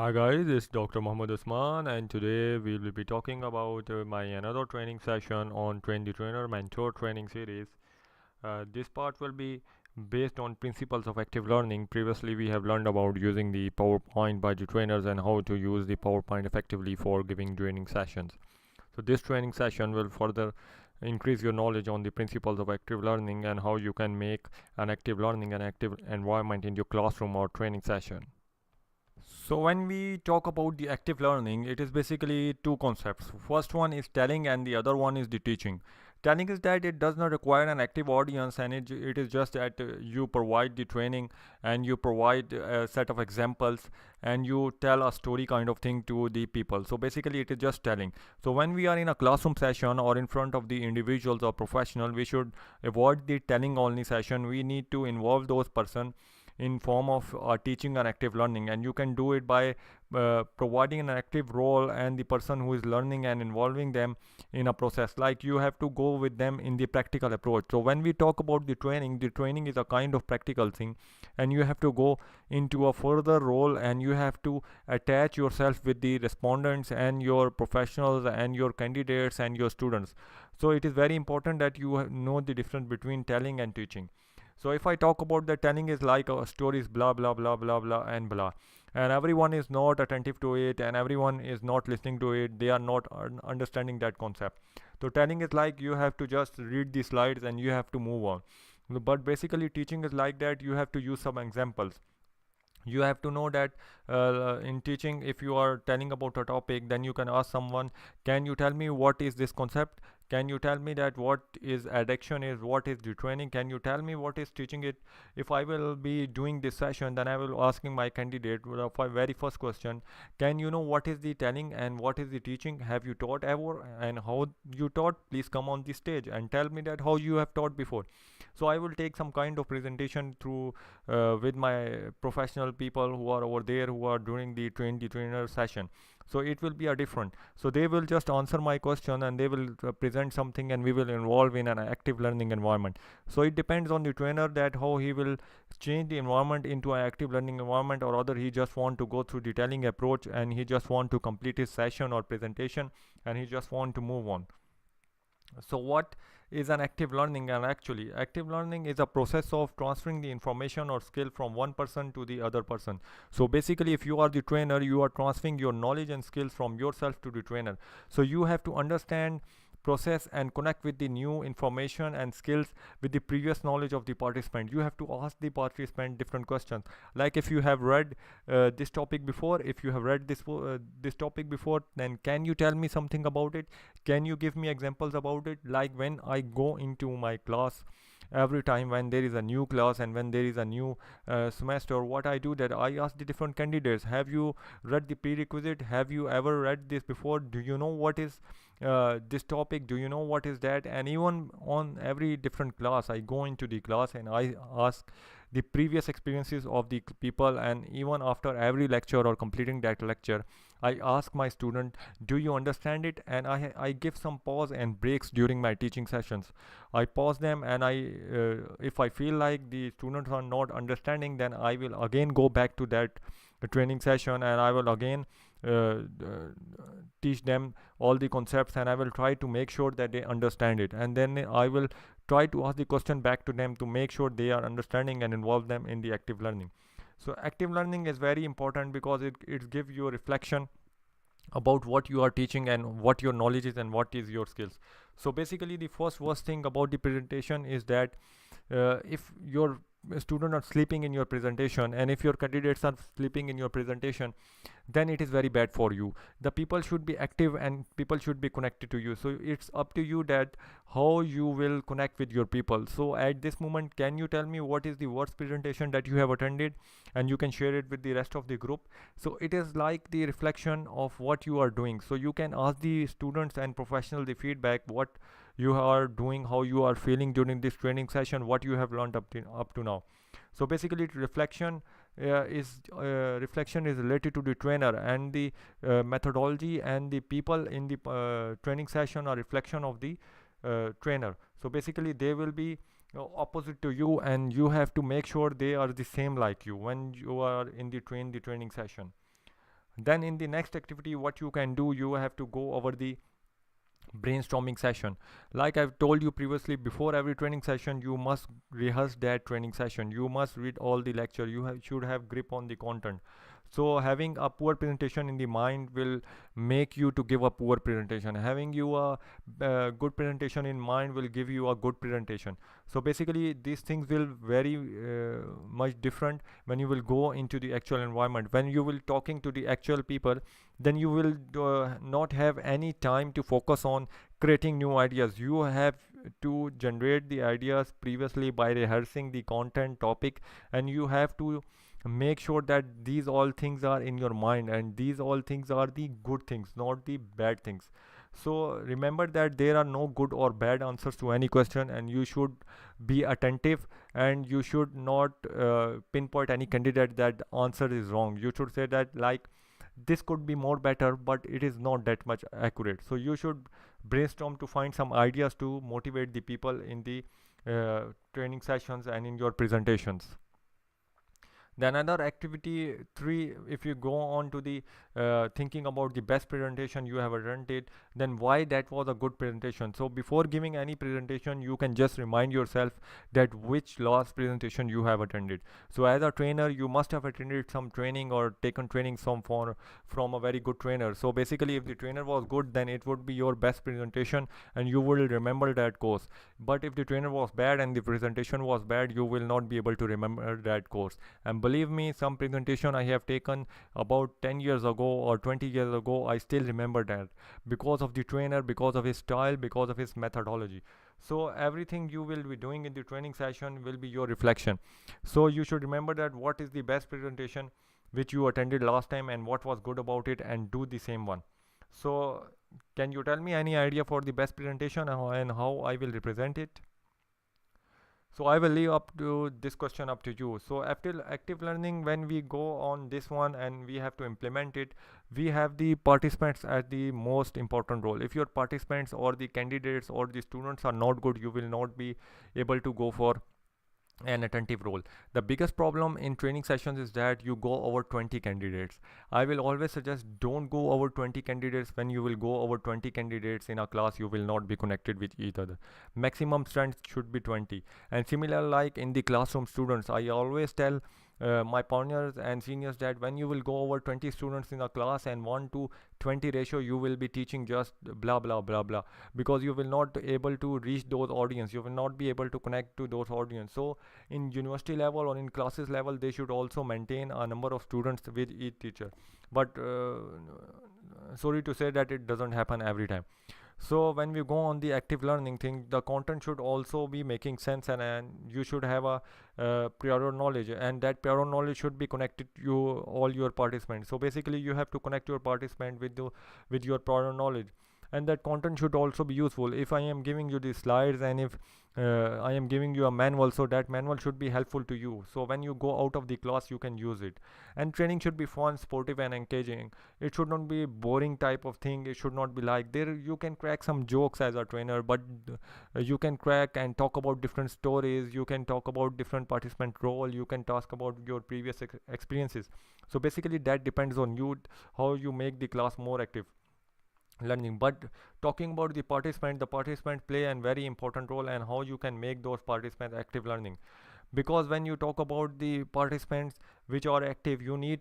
Hi guys, it's Dr. Mohammed Usman, and today we will be talking about my another training session on Train the Trainer Mentor training series. This part will be based on principles of active learning. Previously we have learned about using the PowerPoint by the trainers and how to use the PowerPoint effectively for giving training sessions. So this training session will further increase your knowledge on the principles of active learning and how you can make an active learning and active environment in your classroom or training session. So when we talk about the active learning, it is basically two concepts. First one is telling and the other one is the teaching. Telling is that it does not require an active audience, and it is just that you provide the training and you provide a set of examples and you tell a story kind of thing to the people. So basically it is just telling. So when we are in a classroom session or in front of the individuals or professional, we should avoid the telling only session. We need to involve those person in form of teaching and active learning, and you can do it by providing an active role and the person who is learning and involving them in a process, like you have to go with them in the practical approach. So when we talk about the training is a kind of practical thing, and you have to go into a further role and you have to attach yourself with the respondents and your professionals and your candidates and your students. So it is very important that you know the difference between telling and teaching. So if I talk about the telling is like stories blah blah blah blah blah and blah, and everyone is not attentive to it and everyone is not listening to it, they are not understanding that concept. So telling is like you have to just read the slides and you have to move on. But basically teaching is like that you have to use some examples. You have to know that in teaching, if you are telling about a topic, then you can ask someone, can you tell me what is this concept? Can you tell me that what is addiction is, what is the training? Can you tell me what is teaching it? If I will be doing this session, then I will asking my candidate for very first question, can you know what is the telling and what is the teaching? Have you taught ever, and how you taught? Please come on the stage and tell me that how you have taught before. So I will take some kind of presentation through with my professional people who are over there who are doing the trainer session. So it will be a different, so they will just answer my question and they will present something and we will involve in an active learning environment. So it depends on the trainer that how he will change the environment into an active learning environment, or other he just want to go through the telling approach and he just want to complete his session or presentation and he just want to move on. So what is an active learning? And actually active learning is a process of transferring the information or skill from one person to the other person. So basically if you are the trainer, you are transferring your knowledge and skills from yourself to the trainer. So you have to understand, process and connect with the new information and skills with the previous knowledge of the participant. You have to ask the participant different questions, like if you have read this topic before, if you have read this topic before, then can you tell me something about it? Can you give me examples about it? Like when I go into my class, every time when there is a new class and when there is a new semester, what I do that I ask the different candidates, have you read the prerequisite? Have you ever read this before? Do you know what is this topic? Do you know what is that? And even on every different class, I go into the class and I ask the previous experiences of the people, and even after every lecture or completing that lecture, I ask my student, do you understand it? And I give some pause and breaks during my teaching sessions. I pause them and if I feel like the students are not understanding, then I will again go back to that training session and I will again teach them all the concepts, and I will try to make sure that they understand it, and then I will try to ask the question back to them to make sure they are understanding and involve them in the active learning. So active learning is very important because it gives you a reflection about what you are teaching and what your knowledge is and what is your skills. So basically the first worst thing about the presentation is that if your students are sleeping in your presentation and if your candidates are sleeping in your presentation, then it is very bad for you. The people should be active and people should be connected to you. So it's up to you that how you will connect with your people. So at this moment, can you tell me what is the worst presentation that you have attended, and you can share it with the rest of the group. So it is like the reflection of what you are doing. So you can ask the students and professionals the feedback, what you are doing, how you are feeling during this training session, what you have learned up to now. So basically reflection is related to the trainer, and the methodology and the people in the training session are reflection of the trainer. So basically they will be opposite to you, and you have to make sure they are the same like you when you are in the training session. Then in the next activity, what you can do, you have to go over the brainstorming session. Like I've told you previously, before every training session you must rehearse that training session, you must read all the lecture, you should have grip on the content. So having a poor presentation in the mind will make you to give a poor presentation. Having you a good presentation in mind will give you a good presentation. So basically these things will very much different when you will go into the actual environment. When you will talking to the actual people, then you will not have any time to focus on creating new ideas. You have to generate the ideas previously by rehearsing the content topic, and you have to make sure that these all things are in your mind, and these all things are the good things, not the bad things. So remember that there are no good or bad answers to any question, and you should be attentive, and you should not pinpoint any candidate that the answer is wrong. You should say that like this could be more better, but it is not that much accurate. So you should brainstorm to find some ideas to motivate the people in the training sessions and in your presentations. Then another activity 3, if you go on to the thinking about the best presentation you have attended, then why that was a good presentation. So before giving any presentation, you can just remind yourself that which last presentation you have attended. So as a trainer, you must have attended some training or taken training from a very good trainer. So basically if the trainer was good, then it would be your best presentation and you will remember that course. But if the trainer was bad and the presentation was bad, you will not be able to remember that course. And believe me, some presentation I have taken about 10 years ago or 20 years ago, I still remember that, because of the trainer, because of his style, because of his methodology. So everything you will be doing in the training session will be your reflection. So you should remember that what is the best presentation which you attended last time and what was good about it, and do the same one. So can you tell me any idea for the best presentation and how I will represent it? So I will leave up to this question up to you. So after active learning, when we go on this one and we have to implement it, we have the participants as the most important role. If your participants or the candidates or the students are not good, you will not be able to go for an attentive role. The biggest problem in training sessions is that you go over 20 candidates. I will always suggest don't go over 20 candidates. When you will go over 20 candidates in a class, you will not be connected with each other. Maximum strength should be 20. And similar like in the classroom students, I always tell my partners and seniors that when you will go over 20 students in a class and 1 to 20 ratio, you will be teaching just blah blah blah blah, because you will not able to reach those audience, you will not be able to connect to those audience. So in university level or in classes level, they should also maintain a number of students with each teacher. But sorry to say that it doesn't happen every time. So when we go on the active learning thing, the content should also be making sense, and you should have a prior knowledge, and that prior knowledge should be connected to you, all your participants. So basically you have to connect your participant with your prior knowledge, and that content should also be useful. If I am giving you the slides and if I am giving you a manual, so that manual should be helpful to you, so when you go out of the class you can use it. And training should be fun, sportive and engaging. It should not be boring type of thing. It should not be like there you can crack some jokes as a trainer, but you can crack and talk about different stories, you can talk about different participant role, you can talk about your previous experiences. So basically that depends on you, how you make the class more active learning. But talking about the participant play a very important role, and how you can make those participants active learning. Because when you talk about the participants which are active, you need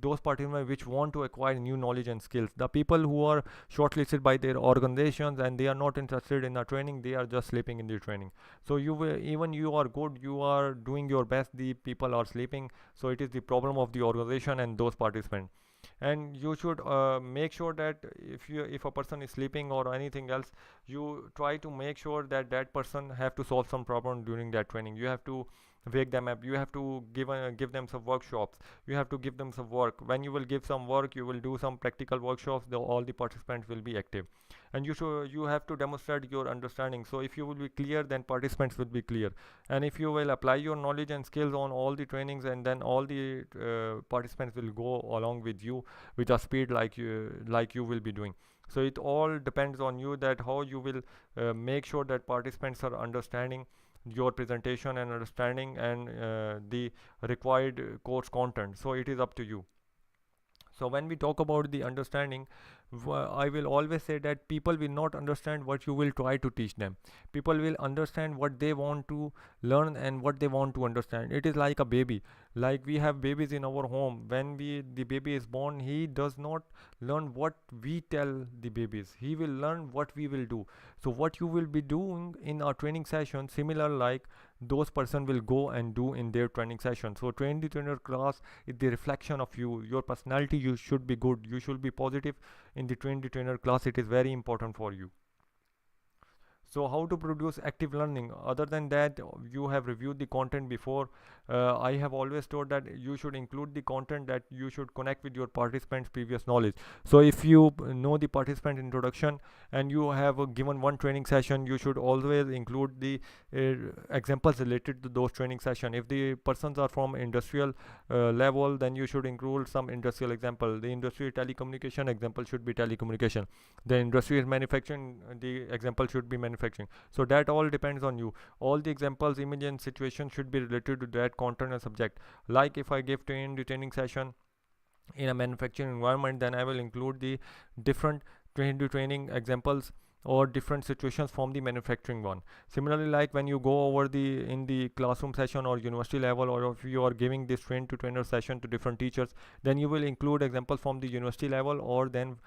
those participants which want to acquire new knowledge and skills. The people who are shortlisted by their organizations and they are not interested in the training, they are just sleeping in the training. So you will, even you are good, you are doing your best, the people are sleeping. So it is the problem of the organization and those participants. And you should make sure that if a person is sleeping or anything else, you try to make sure that that person have to solve some problem during that training. You have to wake them up, you have to give them some workshops, you have to give them some work. When you will give some work, you will do some practical workshops, all the participants will be active. And you have to demonstrate your understanding. So if you will be clear, then participants will be clear. And if you will apply your knowledge and skills on all the trainings, and then all the participants will go along with you with a speed like you will be doing. So it all depends on you, that how you will make sure that participants are understanding your presentation and understanding and the required course content. So it is up to you. So when we talk about the understanding, I will always say that people will not understand what you will try to teach them. People will understand what they want to learn and what they want to understand. It is like a baby. Like we have babies in our home. When the baby is born, he does not learn what we tell the babies. He will learn what we will do. So what you will be doing in our training session, similar like those person will go and do in their training session. So train the trainer class is the reflection of you, your personality. You should be good, you should be positive in the train the trainer class. It is very important for you. So how to produce active learning? Other than that, you have reviewed the content before. I have always told that you should include the content, that you should connect with your participants previous knowledge. So if you know the participant introduction and you have given one training session, you should always include the examples related to those training session. If the persons are from industrial level, then you should include some industrial example. The industry telecommunication example should be telecommunication. The industry is manufacturing, the example should be manufacturing. So that all depends on you. All the examples, image and situation should be related to that content and subject. Like if I give the training session in a manufacturing environment, then I will include the different training examples or different situations from the manufacturing one. Similarly, like when you go over in the classroom session or university level, or if you are giving this train to trainer session to different teachers, then you will include examples from the university level or then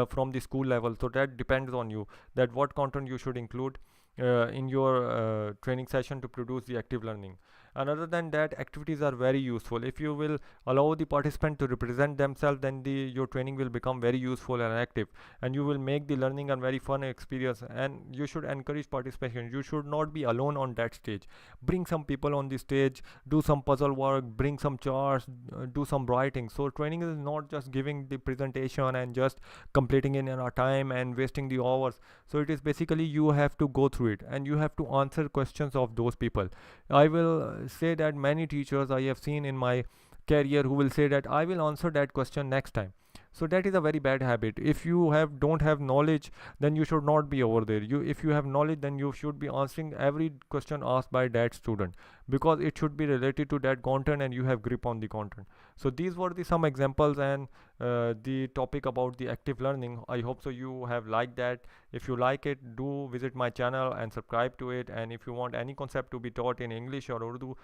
from the school level. So that depends on you, that what content you should include in your training session to produce the active learning. And other than that, activities are very useful. If you will allow the participant to represent themselves, then your training will become very useful and active, and you will make the learning a very fun experience. And you should encourage participation. You should not be alone on that stage. Bring some people on the stage, do some puzzle work, bring some charts, do some writing. So training is not just giving the presentation and just completing it in our time and wasting the hours. So it is basically you have to go through it and you have to answer questions of those people. I will say that many teachers I have seen in my career who will say that I will answer that question next time. So that is a very bad habit. If you don't have knowledge, then you should not be over there. If you have knowledge, then you should be answering every question asked by that student, because it should be related to that content and you have grip on the content. So these were some examples and the topic about the active learning. I hope so you have liked that. If you like it, do visit my channel and subscribe to it. And if you want any concept to be taught in English or Urdu,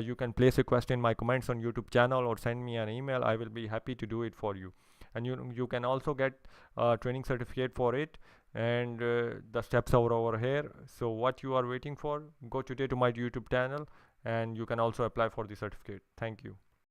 you can place a question in my comments on YouTube channel or send me an email. I will be happy to do it for you. And you can also get a training certificate for it, and the steps are over here. So what you are waiting for, go today to my YouTube channel and you can also apply for the certificate. Thank you.